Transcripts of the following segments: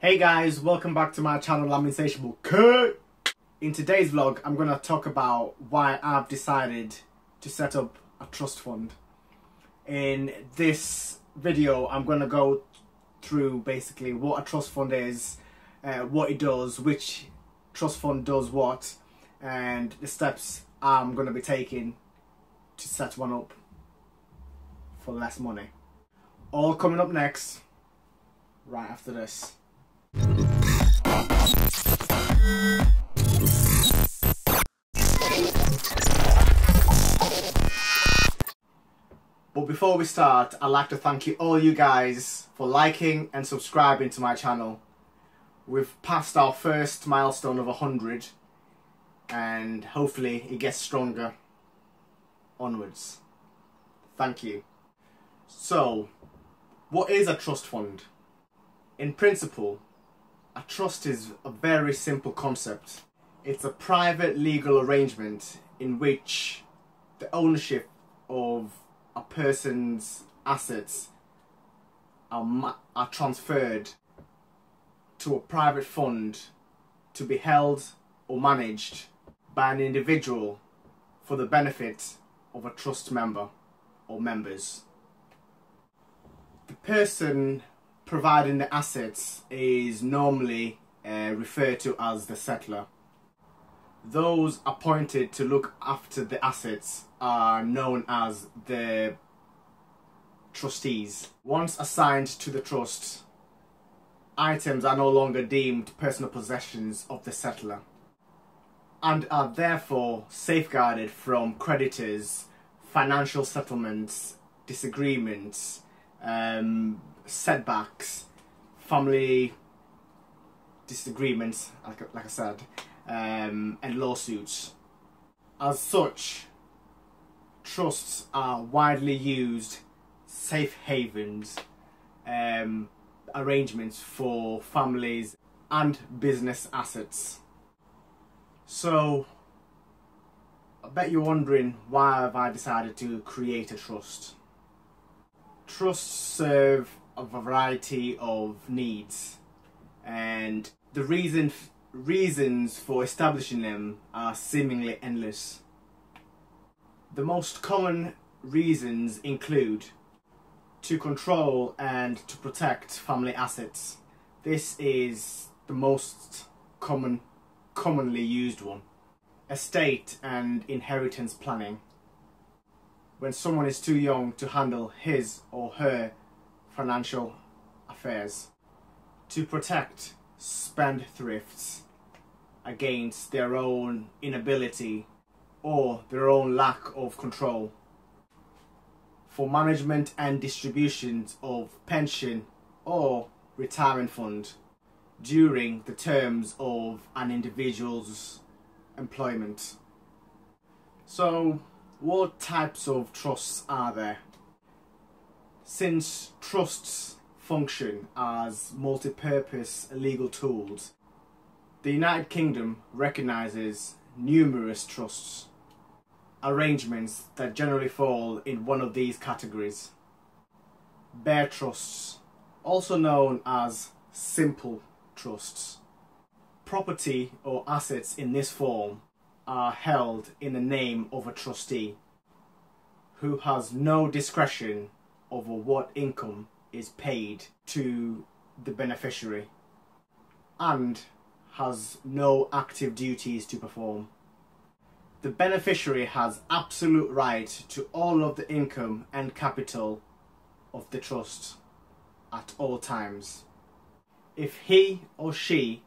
Hey guys, welcome back to my channel. I'm insatiable-k. In today's vlog, I'm going to talk about why I've decided to set up a trust fund. In this video, I'm going to go through basically what a trust fund is, what it does, which trust fund does what, and the steps I'm going to be taking to set one up for less money. All coming up next, right after this. But before we start, I'd like to thank all you guys for liking and subscribing to my channel. We've passed our first milestone of 100 and hopefully it gets stronger onwards. Thank you. So, what is a trust fund? In principle, a trust is a very simple concept. It's a private legal arrangement in which the ownership of a person's assets are transferred to a private fund to be held or managed by an individual for the benefit of a trust member or members. The person providing the assets is normally referred to as the settlor. Those appointed to look after the assets are known as the trustees. Once assigned to the trust, items are no longer deemed personal possessions of the settlor and are therefore safeguarded from creditors, financial settlements, disagreements, setbacks, family disagreements, like I said, and lawsuits. As such, trusts are widely used safe havens, arrangements for families and business assets. So, I bet you're wondering, why have I decided to create a trust? Trusts serve a variety of needs, and the reasons for establishing them are seemingly endless. The most common reasons include to control and to protect family assets. This is the most commonly used one. Estate and inheritance planning. When someone is too young to handle his or her financial affairs. To protect spendthrifts against their own inability or their own lack of control. For management and distributions of pension or retirement fund during the terms of an individual's employment. So, what types of trusts are there? Since trusts function as multi-purpose legal tools, the United Kingdom recognises numerous trusts, arrangements that generally fall in one of these categories. Bare trusts, also known as simple trusts. Property or assets in this form are held in the name of a trustee who has no discretion over what income is paid to the beneficiary and has no active duties to perform. The beneficiary has absolute right to all of the income and capital of the trust at all times. If he or she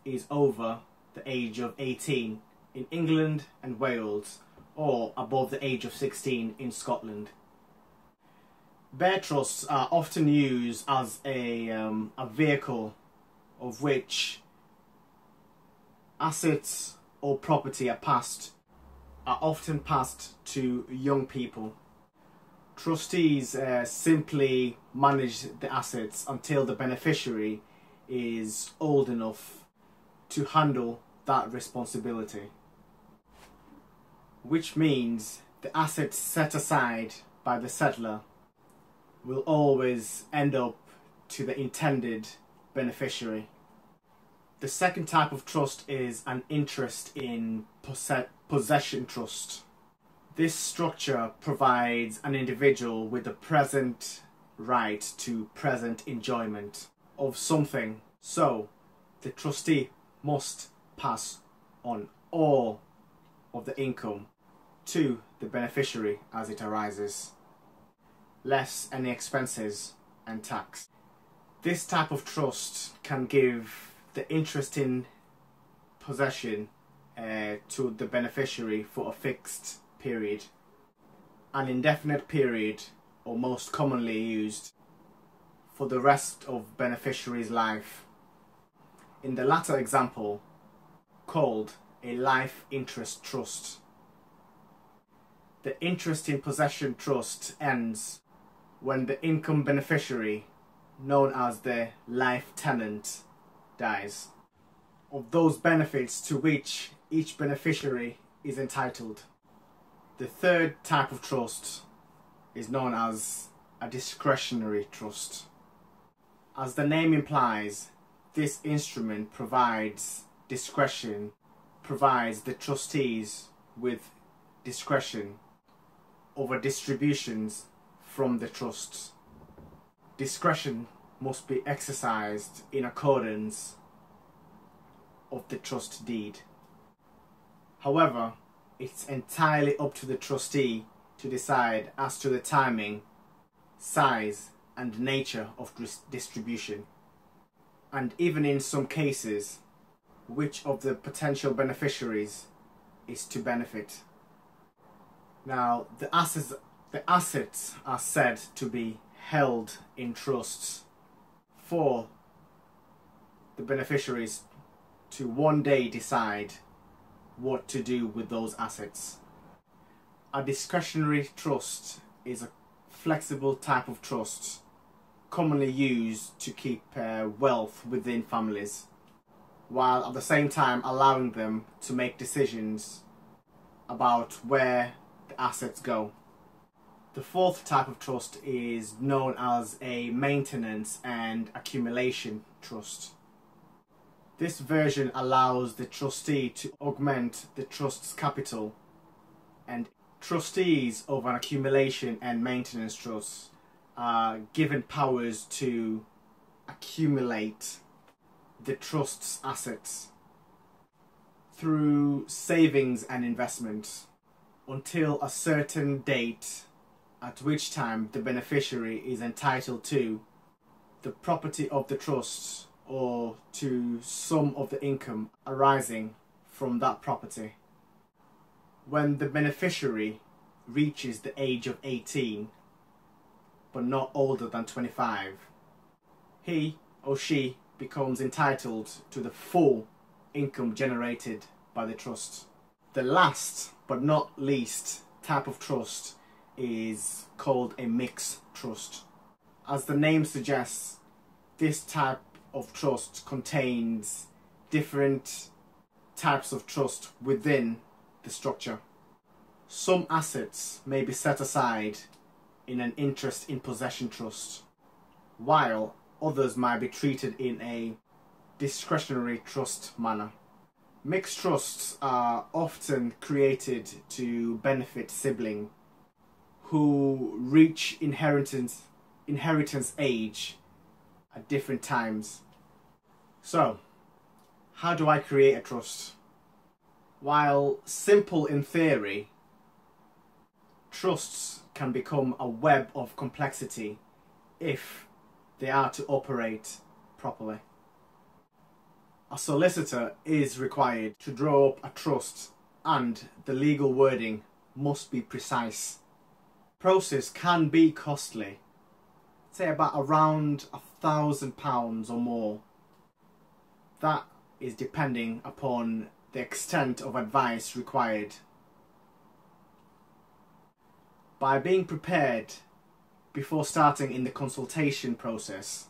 is over the age of 18 in England and Wales, or above the age of 16 in Scotland. Bare trusts are often used as a vehicle of which assets or property are often passed to young people. Trustees simply manage the assets until the beneficiary is old enough to handle that responsibility, which means the assets set aside by the settlor will always end up to the intended beneficiary. The second type of trust is an interest in possession trust. This structure provides an individual with the present right to present enjoyment of something, so the trustee must pass on all of the income to the beneficiary as it arises, less any expenses and tax. This type of trust can give the interest in possession to the beneficiary for a fixed period, an indefinite period, or most commonly used for the rest of beneficiary's life. In the latter example, called a life interest trust. The interest in possession trust ends when the income beneficiary, known as the life tenant, dies. Of those benefits to which each beneficiary is entitled. The third type of trust is known as a discretionary trust. As the name implies, this instrument provides discretion, provides the trustees with discretion over distributions from the trusts. Discretion must be exercised in accordance of the trust deed. However, it's entirely up to the trustee to decide as to the timing, size and nature of distribution, and even in some cases, which of the potential beneficiaries is to benefit. Now, the assets are said to be held in trusts for the beneficiaries to one day decide what to do with those assets. A discretionary trust is a flexible type of trust commonly used to keep wealth within families, while at the same time allowing them to make decisions about where the assets go. The fourth type of trust is known as a maintenance and accumulation trust. This version allows the trustee to augment the trust's capital, and trustees of an accumulation and maintenance trust are given powers to accumulate the trust's assets through savings and investments until a certain date, at which time the beneficiary is entitled to the property of the trust or to some of the income arising from that property. When the beneficiary reaches the age of 18, but not older than 25, he or she becomes entitled to the full income generated by the trust. The last but not least type of trust is called a mixed trust. As the name suggests, this type of trust contains different types of trust within the structure. Some assets may be set aside in an interest in possession trust, while others might be treated in a discretionary trust manner. Mixed trusts are often created to benefit siblings who reach inheritance age at different times. So, how do I create a trust? While simple in theory, trusts can become a web of complexity if they are to operate properly. A solicitor is required to draw up a trust, and the legal wording must be precise. Process can be costly, say about around £1,000 or more. That is depending upon the extent of advice required. By being prepared before starting in the consultation process,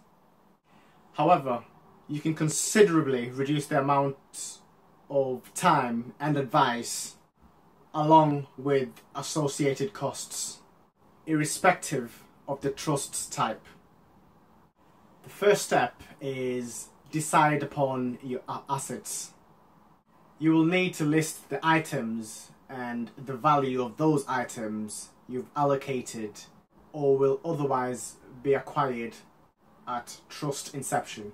however, you can considerably reduce the amount of time and advice along with associated costs, irrespective of the trust's type. The first step is decide upon your assets. You will need to list the items and the value of those items you've allocated or will otherwise be acquired at trust inception.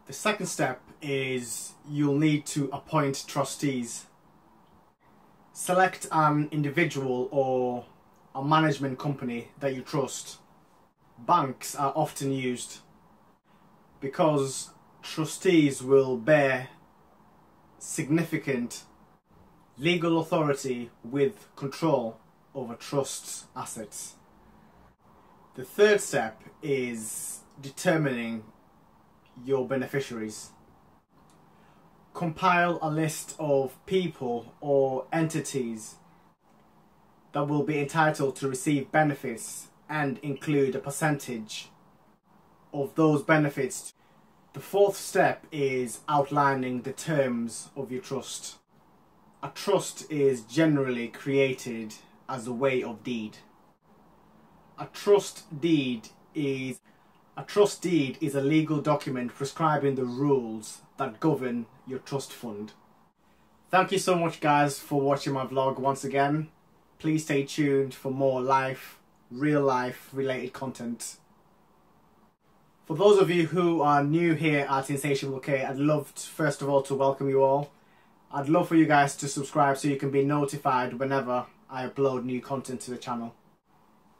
The second step is you'll need to appoint trustees. Select an individual or a management company that you trust. Banks are often used because trustees will bear significant legal authority with control over trust's assets. The third step is determining your beneficiaries. Compile a list of people or entities that will be entitled to receive benefits and include a percentage of those benefits. The fourth step is outlining the terms of your trust. A trust is generally created as a way of deed. A trust deed is a legal document prescribing the rules that govern your trust fund. Thank you so much guys for watching my vlog once again. Please stay tuned for more real life related content. For those of you who are new here at Insatiable-k, I'd love first of all to welcome you all. I'd love for you guys to subscribe so you can be notified whenever I upload new content to the channel.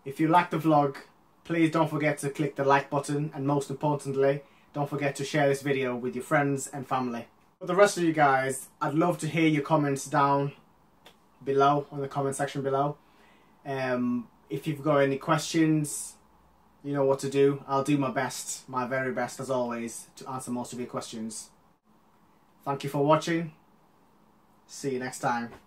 If you like the vlog, please don't forget to click the like button, and most importantly, don't forget to share this video with your friends and family. For the rest of you guys, I'd love to hear your comments down below, in the comment section below. If you've got any questions, you know what to do. I'll do my best, my very best as always, to answer most of your questions. Thank you for watching. See you next time.